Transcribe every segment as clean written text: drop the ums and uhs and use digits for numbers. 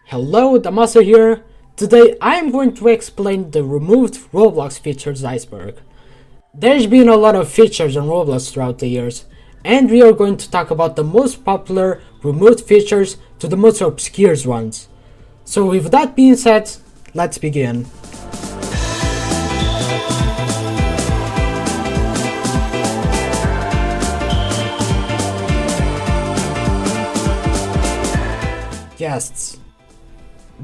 Hello, Damaso here. Today I am going to explain the Removed Roblox Features Iceberg. There's been a lot of features on Roblox throughout the years, and we are going to talk about the most popular removed features to the most obscure ones. So with that being said, let's begin. Guests.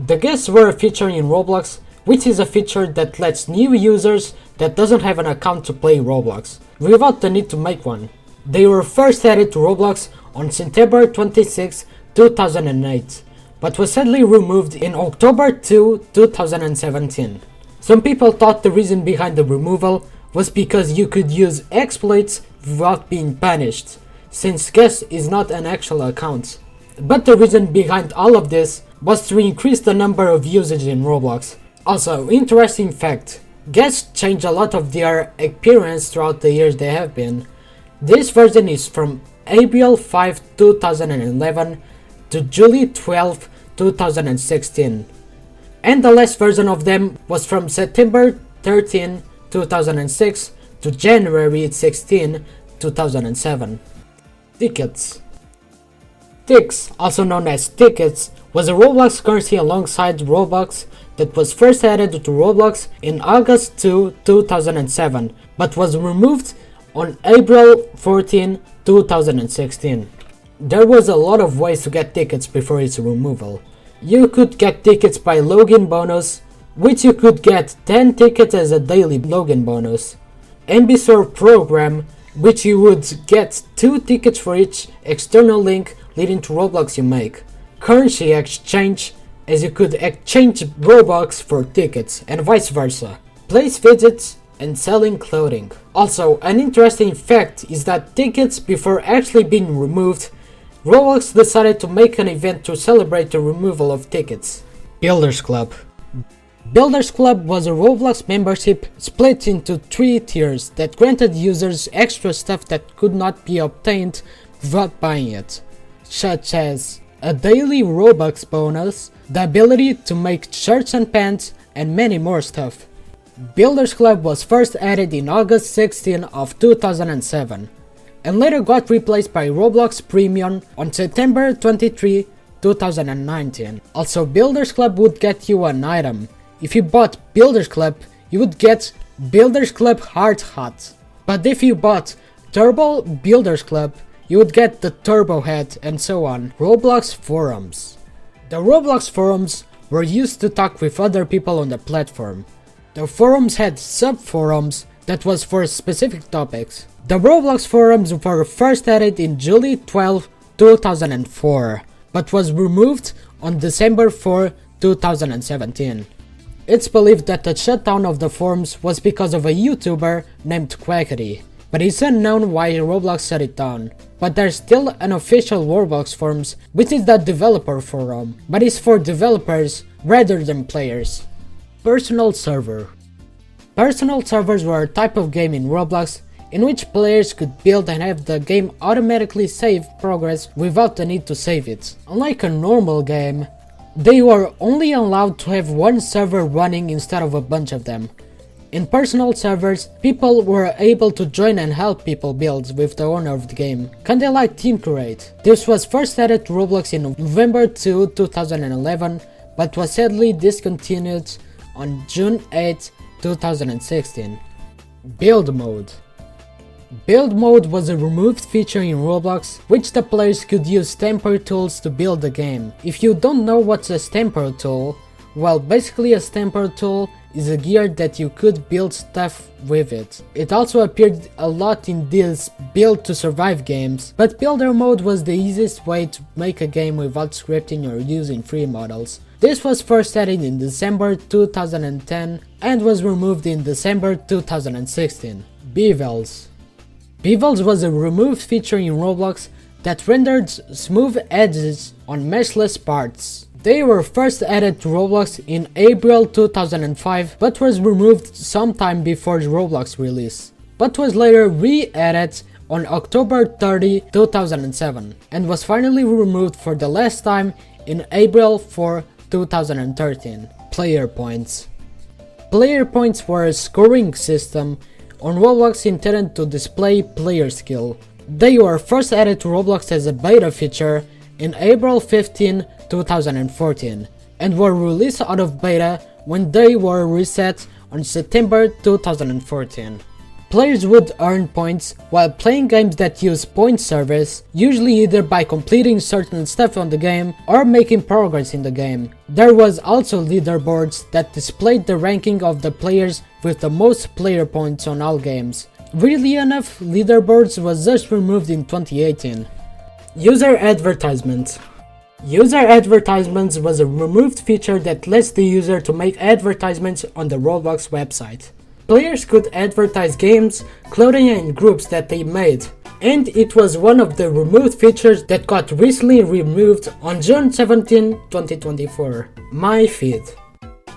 The guests were a feature in Roblox, which is a feature that lets new users that doesn't have an account to play Roblox, without the need to make one. They were first added to Roblox on September 26, 2008, but was sadly removed in October 2, 2017. Some people thought the reason behind the removal was because you could use exploits without being punished, since guest is not an actual account. But the reason behind all of this was to increase the number of users in Roblox. Also, interesting fact, guests change a lot of their appearance throughout the years they have been. This version is from April 5, 2011 to July 12, 2016. And the last version of them was from September 13, 2006 to January 16, 2007. Tickets. Tix, also known as Tickets, was a Roblox currency alongside Robux that was first added to Roblox in August 2, 2007, but was removed on April 14, 2016. There was a lot of ways to get tickets before its removal. You could get tickets by login bonus, which you could get 10 tickets as a daily login bonus. Ambassador program, which you would get 2 tickets for each external link leading to Roblox you make. Currency exchange, as you could exchange Robux for tickets, and vice versa. Place visits, and selling clothing. Also, an interesting fact is that tickets, before actually being removed, Roblox decided to make an event to celebrate the removal of tickets. Builders Club. Builders Club was a Roblox membership split into 3 tiers that granted users extra stuff that could not be obtained without buying it, such as a daily Robux bonus, the ability to make shirts and pants, and many more stuff. Builders Club was first added in August 16 of 2007, and later got replaced by Roblox Premium on September 23, 2019. Also, Builders Club would get you an item. If you bought Builders Club, you would get Builders Club Hard Hat. But if you bought Turbo Builders Club, you would get the Turbo Head, and so on. Roblox Forums. The Roblox Forums were used to talk with other people on the platform. The forums had sub-forums that was for specific topics. The Roblox Forums were first added in July 12, 2004, but was removed on December 4, 2017. It's believed that the shutdown of the forums was because of a YouTuber named Quackity, but it's unknown why Roblox shut it down. But there's still an official Roblox forums, which is the developer forum, but it's for developers rather than players. Personal server. Personal servers were a type of game in Roblox in which players could build and have the game automatically save progress without the need to save it. Unlike a normal game, they were only allowed to have one server running instead of a bunch of them. In personal servers, people were able to join and help people build with the owner of the game, kinda like Team Create. This was first added to Roblox in November 2, 2011, but was sadly discontinued on June 8, 2016. Build Mode. Build Mode was a removed feature in Roblox, which the players could use temporary tools to build the game. If you don't know what's a temporary tool, well, basically a temporary tool is a gear that you could build stuff with it. It also appeared a lot in these build to survive games, but builder mode was the easiest way to make a game without scripting or using free models. This was first added in December 2010 and was removed in December 2016. Bevels. Bevels was a removed feature in Roblox that rendered smooth edges on meshless parts. They were first added to Roblox in April 2005, but was removed sometime before the Roblox release, but was later re-added on October 30, 2007, and was finally removed for the last time in April 4, 2013. Player points. Player points were a scoring system on Roblox intended to display player skill. They were first added to Roblox as a beta feature in April 15, 2014, and were released out of beta when they were reset on September 2014. Players would earn points while playing games that use point service, usually either by completing certain stuff on the game or making progress in the game. There was also leaderboards that displayed the ranking of the players with the most player points on all games. Weirdly enough, leaderboards was just removed in 2018. User advertisement. User advertisements was a removed feature that lets the user to make advertisements on the Roblox website. Players could advertise games, clothing and groups that they made, and it was one of the removed features that got recently removed on June 17, 2024. My Feed.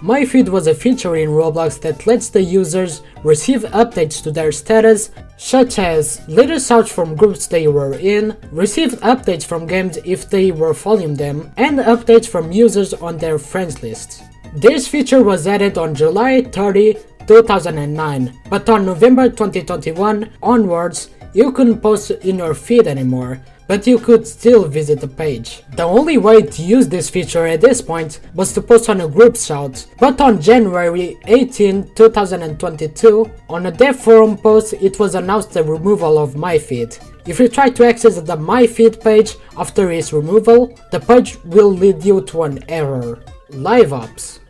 My Feed was a feature in Roblox that lets the users receive updates to their status, such as latest search from groups they were in, receive updates from games if they were following them, and updates from users on their friends list. This feature was added on July 30, 2009, but on November 2021 onwards, you couldn't post in your feed anymore, but you could still visit the page. The only way to use this feature at this point was to post on a group shout, but on January 18, 2022, on a dev forum post it was announced the removal of My Feed. If you try to access the My Feed page after its removal, the page will lead you to an error. Live Ops.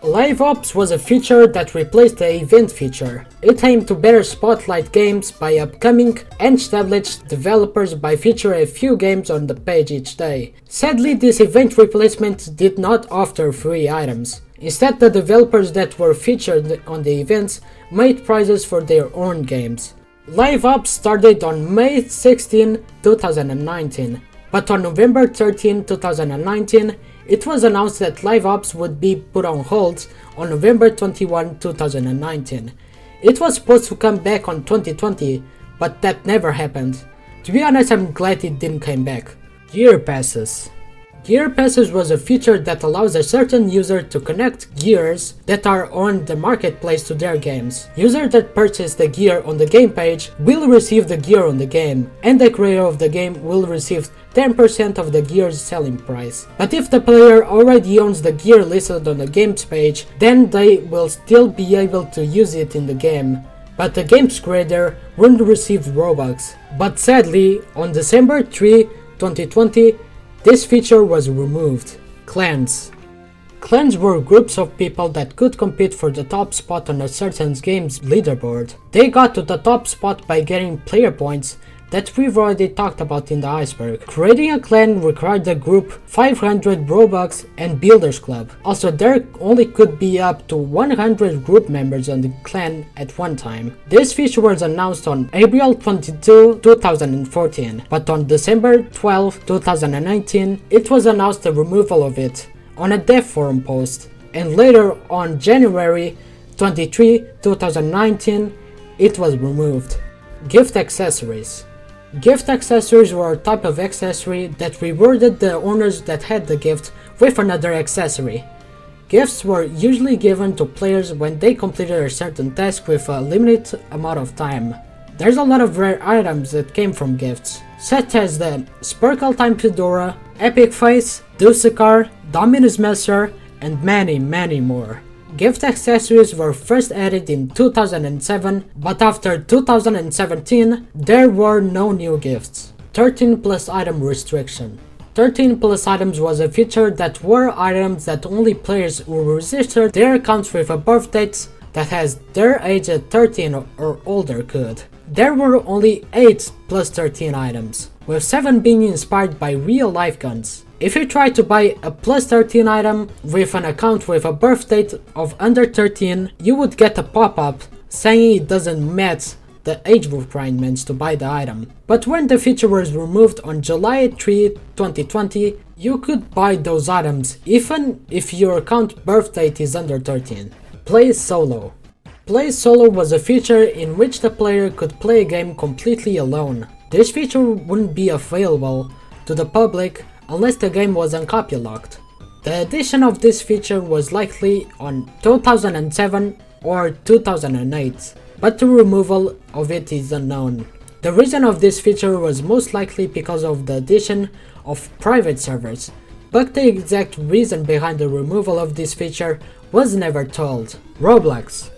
Live Ops was a feature that replaced the event feature. It aimed to better spotlight games by upcoming and established developers by featuring a few games on the page each day. Sadly, this event replacement did not offer free items. Instead, the developers that were featured on the events made prizes for their own games. Live Ops started on May 16, 2019, but on November 13, 2019, it was announced that Live Ops would be put on hold on November 21, 2019. It was supposed to come back on 2020, but that never happened. To be honest, I'm glad it didn't come back. Gear Passes. Gear Passes was a feature that allows a certain user to connect gears that are on the marketplace to their games. Users that purchase the gear on the game page will receive the gear on the game, and the creator of the game will receive 10% of the gear's selling price. But if the player already owns the gear listed on the game's page, then they will still be able to use it in the game, but the game's creator won't receive Robux. But sadly, on December 3, 2020, this feature was removed. Clans. Clans were groups of people that could compete for the top spot on a certain game's leaderboard. They got to the top spot by getting player points that we've already talked about in the iceberg. Creating a clan required a group, 500 Robux and Builders Club. Also, there only could be up to 100 group members on the clan at one time. This feature was announced on April 22, 2014, but on December 12, 2019, it was announced the removal of it on a dev forum post, and later on January 23, 2019, it was removed. Gift accessories. Gift accessories were a type of accessory that rewarded the owners that had the gift with another accessory. Gifts were usually given to players when they completed a certain task with a limited amount of time. There's a lot of rare items that came from gifts, such as the Sparkle Time Fedora, Epic Face, Dulcicar, Dominus Master, and many more. Gift accessories were first added in 2007, but after 2017, there were no new gifts. 13 plus item restriction. 13 plus items was a feature that were items that only players who registered their accounts with a birth date that has their age at 13 or older could. There were only 8 plus 13 items, with 7 being inspired by real life guns. If you try to buy a plus 13 item with an account with a birth date of under 13, you would get a pop-up saying it doesn't meet the age requirements to buy the item. But when the feature was removed on July 3, 2020, you could buy those items even if your account birth date is under 13. Play Solo. Play Solo was a feature in which the player could play a game completely alone. This feature wouldn't be available to the public unless the game was uncopy locked. The addition of this feature was likely on 2007 or 2008, but the removal of it is unknown. The reason of this feature was most likely because of the addition of private servers, but the exact reason behind the removal of this feature was never told. Roblox.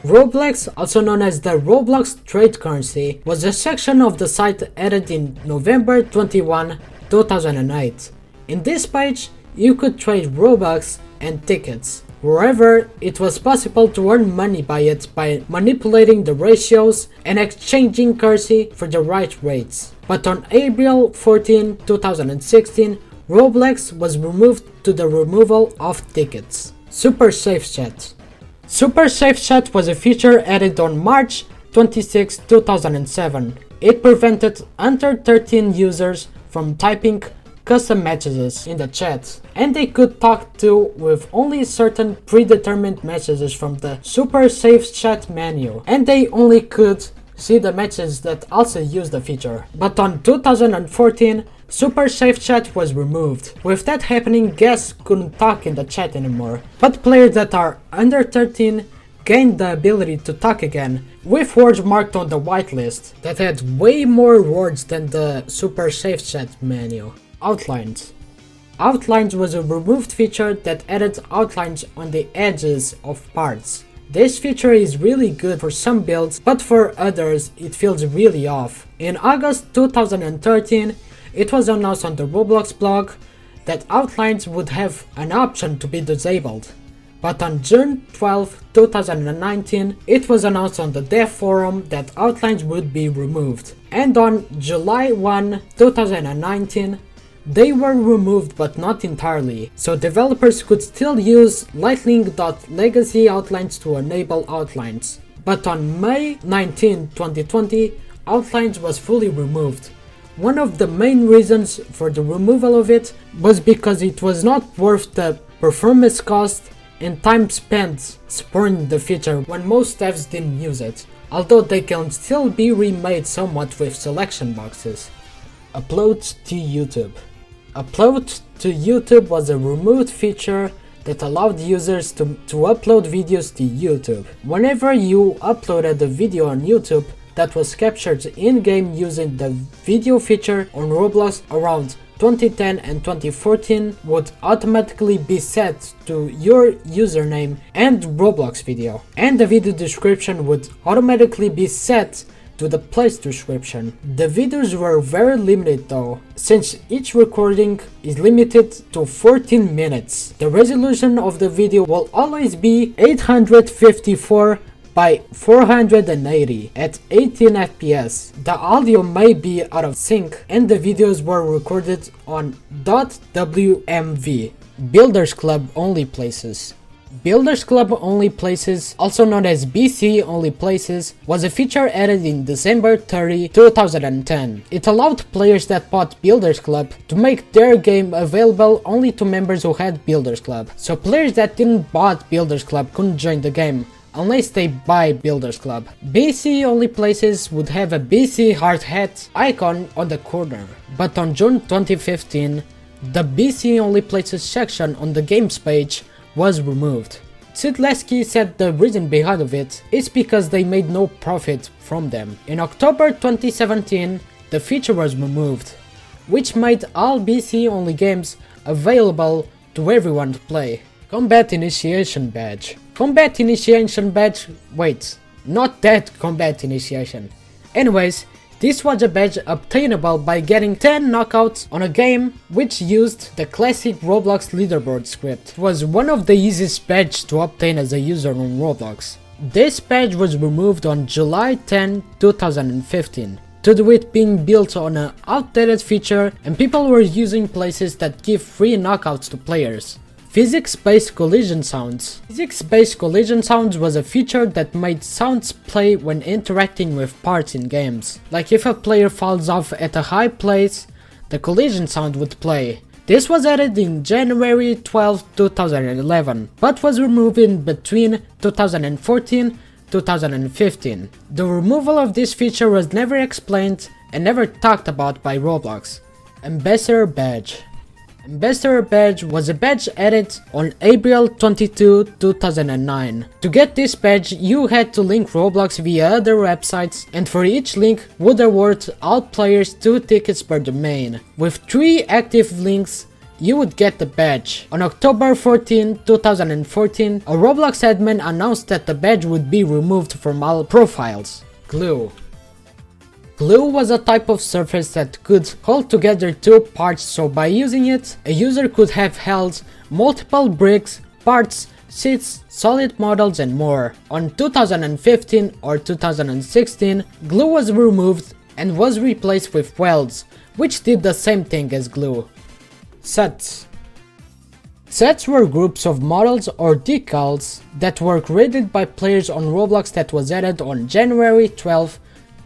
Roblox, also known as the Roblox trade currency, was a section of the site added in November 21, 2008. In this page, you could trade Robux and tickets, wherever it was possible to earn money by it by manipulating the ratios and exchanging currency for the right rates. But on April 14, 2016, Roblox was removed to the removal of tickets. Super Safe Chat. Super Safe Chat was a feature added on March 26, 2007. It prevented under 13 users from typing custom messages in the chat, and they could talk to with only certain predetermined messages from the Super Safe Chat menu, and they only could see the messages that also use the feature. But on 2014, Super Safe Chat was removed. With that happening, guests couldn't talk in the chat anymore, but players that are under 13 gained the ability to talk again, with words marked on the whitelist that had way more words than the Super Safe Chat menu. Outlines. Outlines was a removed feature that added outlines on the edges of parts. This feature is really good for some builds, but for others it feels really off. In August 2013, it was announced on the Roblox blog that outlines would have an option to be disabled. But on June 12, 2019, it was announced on the dev forum that outlines would be removed. And on July 1, 2019, they were removed but not entirely, so developers could still use Lightning.Legacy outlines to enable outlines. But on May 19, 2020, outlines was fully removed. One of the main reasons for the removal of it was because it was not worth the performance cost and time spent supporting the feature when most devs didn't use it, although they can still be remade somewhat with selection boxes. Upload to YouTube. Upload to YouTube was a removed feature that allowed users to upload videos to YouTube. Whenever you uploaded a video on YouTube that was captured in-game using the video feature on Roblox around 2010 and 2014 would automatically be set to your username and Roblox video, and the video description would automatically be set to the place description. The videos were very limited though, since each recording is limited to 14 minutes. The resolution of the video will always be 854 by 480 at 18 FPS. The audio may be out of sync and the videos were recorded on .wmv. Builders Club only places. Builders Club only places, also known as BC only places, was a feature added in December 30, 2010. It allowed players that bought Builders Club to make their game available only to members who had Builders Club. So players that didn't bought Builders Club couldn't join the game unless they buy Builders Club. BC only places would have a BC hard hat icon on the corner, but on June 2015, the BC only places section on the games page was removed. Sidleski said the reason behind of it is because they made no profit from them. In October 2017, the feature was removed, which made all BC only games available to everyone to play. Combat Initiation Badge. Combat Initiation Badge, wait, not that Combat Initiation. Anyways, this was a badge obtainable by getting 10 knockouts on a game which used the classic Roblox leaderboard script. It was one of the easiest badges to obtain as a user on Roblox. This badge was removed on July 10, 2015, due to it being built on an outdated feature and people were using places that give free knockouts to players. Physics-based collision sounds. Physics-based collision sounds was a feature that made sounds play when interacting with parts in games. Like if a player falls off at a high place, the collision sound would play. This was added in January 12, 2011, but was removed in between 2014 2015. The removal of this feature was never explained and never talked about by Roblox. Ambassador Badge. Ambassador badge was a badge added on April 22, 2009. To get this badge, you had to link Roblox via other websites, and for each link would award all players 2 tickets per domain. With 3 active links, you would get the badge. On October 14, 2014, a Roblox admin announced that the badge would be removed from all profiles. Glue. Glue was a type of surface that could hold together 2 parts, so by using it, a user could have held multiple bricks, parts, seats, solid models and more. On 2015 or 2016, glue was removed and was replaced with welds, which did the same thing as glue. Sets. Sets were groups of models or decals that were created by players on Roblox that was added on January 12,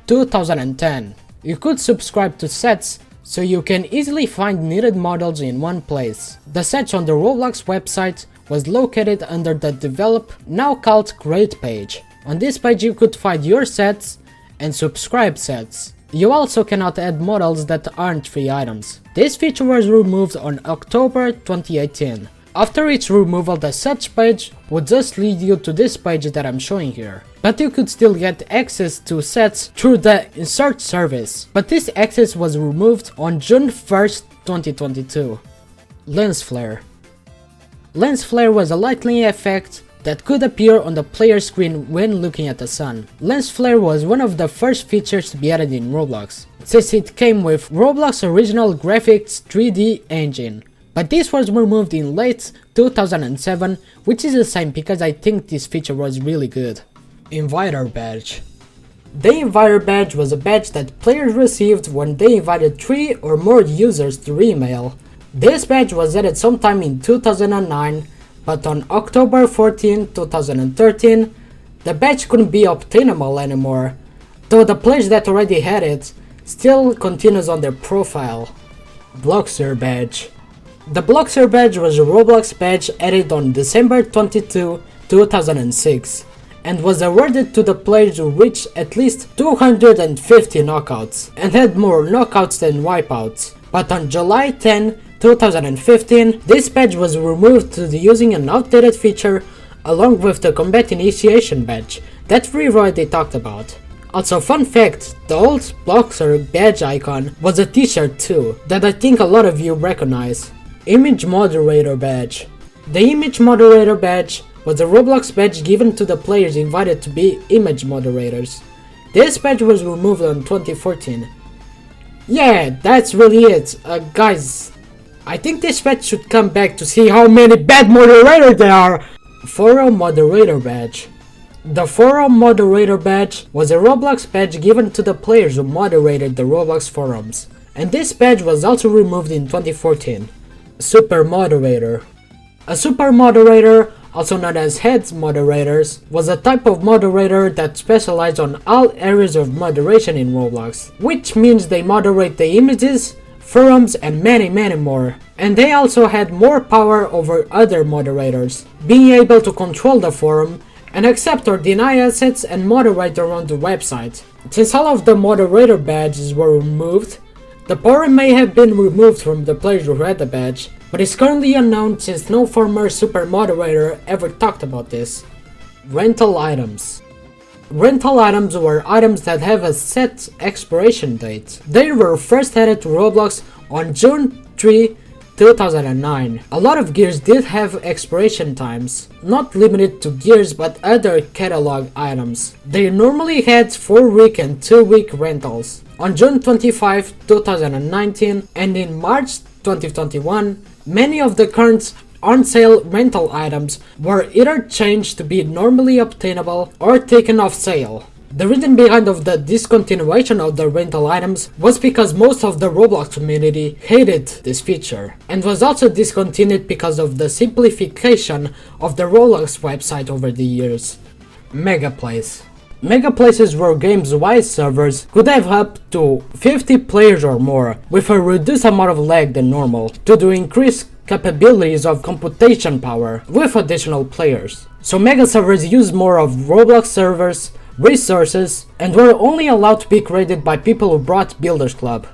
2010. You could subscribe to sets so you can easily find needed models in one place. The sets on the Roblox website was located under the Develop, now called Create page. On this page you could find your sets and subscribe sets. You also cannot add models that aren't free items. This feature was removed on October 2018. After its removal, the sets page would just lead you to this page that I'm showing here. But you could still get access to sets through the insert service. But this access was removed on June 1st, 2022. Lens flare. Lens flare was a lighting effect that could appear on the player screen when looking at the sun. Lens flare was one of the first features to be added in Roblox, since it came with Roblox original graphics 3D engine. But this was removed in late 2007, which is a shame because I think this feature was really good. Inviter badge. The Inviter badge was a badge that players received when they invited 3 or more users through email. This badge was added sometime in 2009, but on October 14, 2013, the badge couldn't be obtainable anymore, though the players that already had it still continues on their profile. Bloxer badge. The Bloxer badge was a Roblox badge added on December 22, 2006, and was awarded to the players who reached at least 250 knockouts, and had more knockouts than wipeouts. But on July 10, 2015, this badge was removed due to using an outdated feature along with the Combat Initiation badge that we already talked about. Also, fun fact, the old Bloxer badge icon was a t-shirt too, that I think a lot of you recognize. Image Moderator badge. The Image Moderator badge was a Roblox badge given to the players invited to be image moderators. This badge was removed in 2014. Yeah, that's really it. Guys, I think this badge should come back to see how many bad moderators there are. Forum Moderator badge. The Forum Moderator badge was a Roblox badge given to the players who moderated the Roblox forums, and this badge was also removed in 2014. Super Moderator. A Super Moderator, also known as Heads Moderators, was a type of moderator that specialized on all areas of moderation in Roblox, which means they moderate the images, forums and many more. And they also had more power over other moderators, being able to control the forum and accept or deny assets and moderate around the website. Since all of the moderator badges were removed, the power may have been removed from the players who had the badge, but it's currently unknown since no former super moderator ever talked about this. Rental items. Rental items were items that have a set expiration date. They were first added to Roblox on June 3, 2009. A lot of gears did have expiration times, not limited to gears but other catalog items. They normally had 4-week and 2-week rentals. On June 25, 2019 and in March 2021, many of the current on-sale rental items were either changed to be normally obtainable or taken off sale. The reason behind of the discontinuation of the rental items was because most of the Roblox community hated this feature, and was also discontinued because of the simplification of the Roblox website over the years. Mega Place. Mega Places were games wide servers could have up to 50 players or more, with a reduced amount of lag than normal, due to increased capabilities of computation power with additional players. So mega servers used more of Roblox servers, resources, and were only allowed to be created by people who brought Builders Club.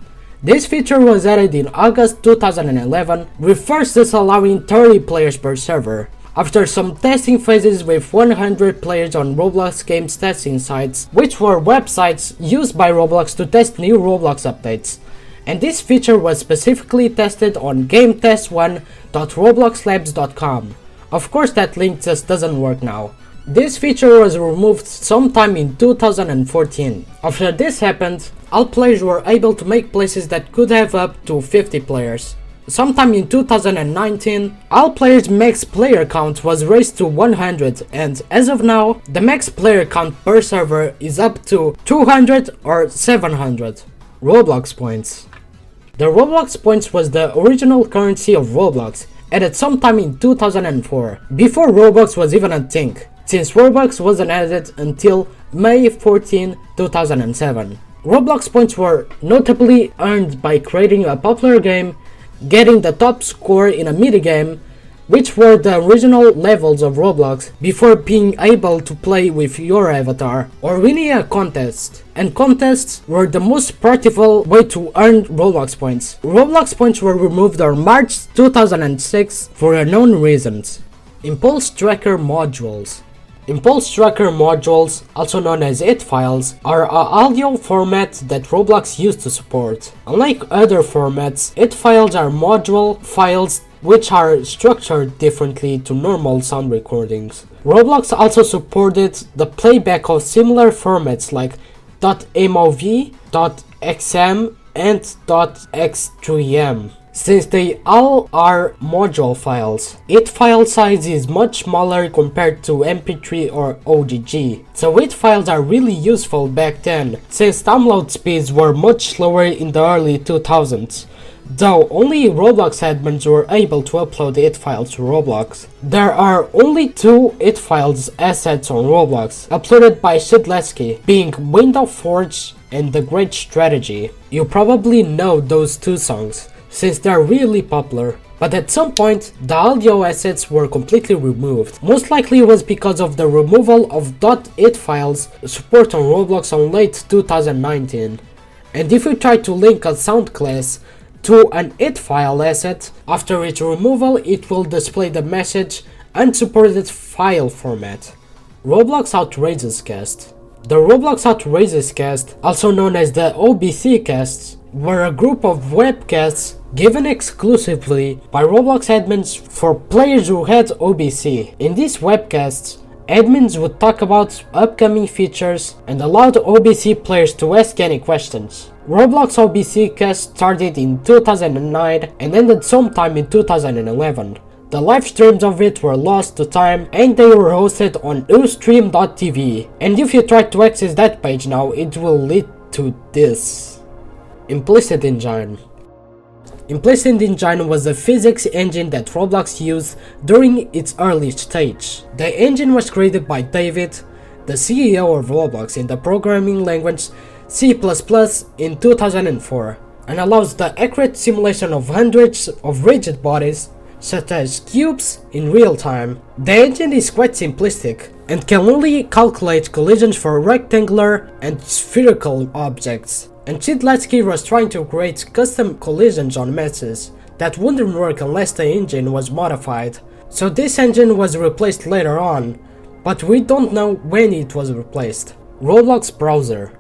This feature was added in August 2011, with first allowing 30 players per server. After some testing phases with 100 players on Roblox games testing sites, which were websites used by Roblox to test new Roblox updates. And this feature was specifically tested on gametest1.robloxlabs.com. Of course that link just doesn't work now. This feature was removed sometime in 2014. After this happened, all players were able to make places that could have up to 50 players. Sometime in 2019, all players' max player count was raised to 100, and as of now, the max player count per server is up to 200 or 700. Roblox points. The Roblox points was the original currency of Roblox, added sometime in 2004, before Roblox was even a thing, since Roblox wasn't added until May 14, 2007. Roblox points were notably earned by creating a popular game, getting the top score in a mini-game, which were the original levels of Roblox, before being able to play with your avatar, or winning a contest. And contests were the most practical way to earn Roblox points. Roblox points were removed on March 2006 for unknown reasons. Impulse Tracker modules. Impulse Tracker modules, also known as IT files, are an audio format that Roblox used to support. Unlike other formats, IT files are module files which are structured differently to normal sound recordings. Roblox also supported the playback of similar formats like .mov, .xm, and .x3m. Since they all are module files, its file size is much smaller compared to MP3 or OGG, so its files are really useful back then, since download speeds were much slower in the early 2000s, though only Roblox admins were able to upload its files to Roblox. There are only two its files assets on Roblox, uploaded by Tidal, being Window Forge and The Great Strategy. You probably know those two songs, since they're really popular, but at some point the audio assets were completely removed. Most likely it was because of the removal of .it files support on Roblox on late 2019. And if you try to link a sound class to an it file asset, after its removal it will display the message unsupported file format. Roblox Outrageous Cast. The Roblox Outrageous Cast, also known as the OBC casts, were a group of webcasts given exclusively by Roblox admins for players who had OBC. In these webcasts, admins would talk about upcoming features and allowed OBC players to ask any questions. Roblox OBC cast started in 2009 and ended sometime in 2011. The live streams of it were lost to time and they were hosted on ustream.tv, and if you try to access that page now, it will lead to this. Implicit Engine. Implicit Engine was a physics engine that Roblox used during its early stage. The engine was created by David, the CEO of Roblox, in the programming language C++ in 2004, and allows the accurate simulation of hundreds of rigid bodies, such as cubes, in real time. The engine is quite simplistic and can only calculate collisions for rectangular and spherical objects. And Tidal was trying to create custom collisions on meshes that wouldn't work unless the engine was modified. So this engine was replaced later on, but we don't know when it was replaced. Roblox Browser.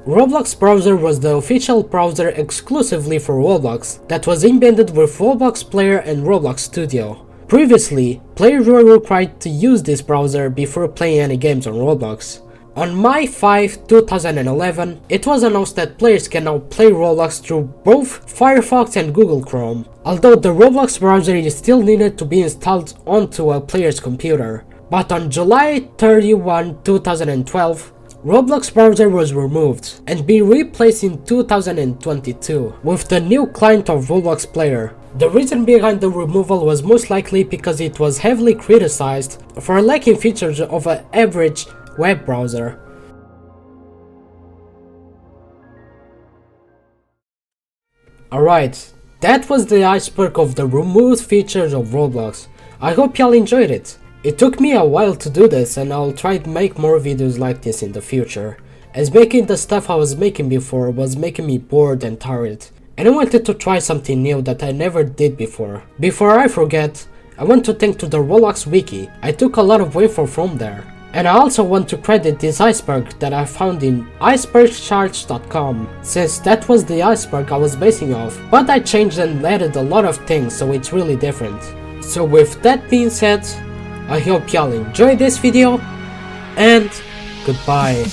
Roblox Browser was the official browser exclusively for Roblox that was embedded with Roblox Player and Roblox Studio. Previously, players were required to use this browser before playing any games on Roblox. On May 5, 2011, it was announced that players can now play Roblox through both Firefox and Google Chrome, although the Roblox browser is still needed to be installed onto a player's computer. But on July 31, 2012, Roblox browser was removed and being replaced in 2022 with the new client of Roblox Player. The reason behind the removal was most likely because it was heavily criticized for lacking features of an average web browser. Alright, that was the iceberg of the removed features of Roblox. I hope y'all enjoyed it. It took me a while to do this and I'll try to make more videos like this in the future. as making the stuff I was making before was making me bored and tired, and I wanted to try something new that I never did before. Before I forget, I want to thank to the Roblox wiki. I took a lot of info from there. And I also want to credit this iceberg that I found in icebergcharts.com, since that was the iceberg I was basing off, but I changed and added a lot of things, so it's really different. So with that being said, I hope y'all enjoyed this video, and goodbye.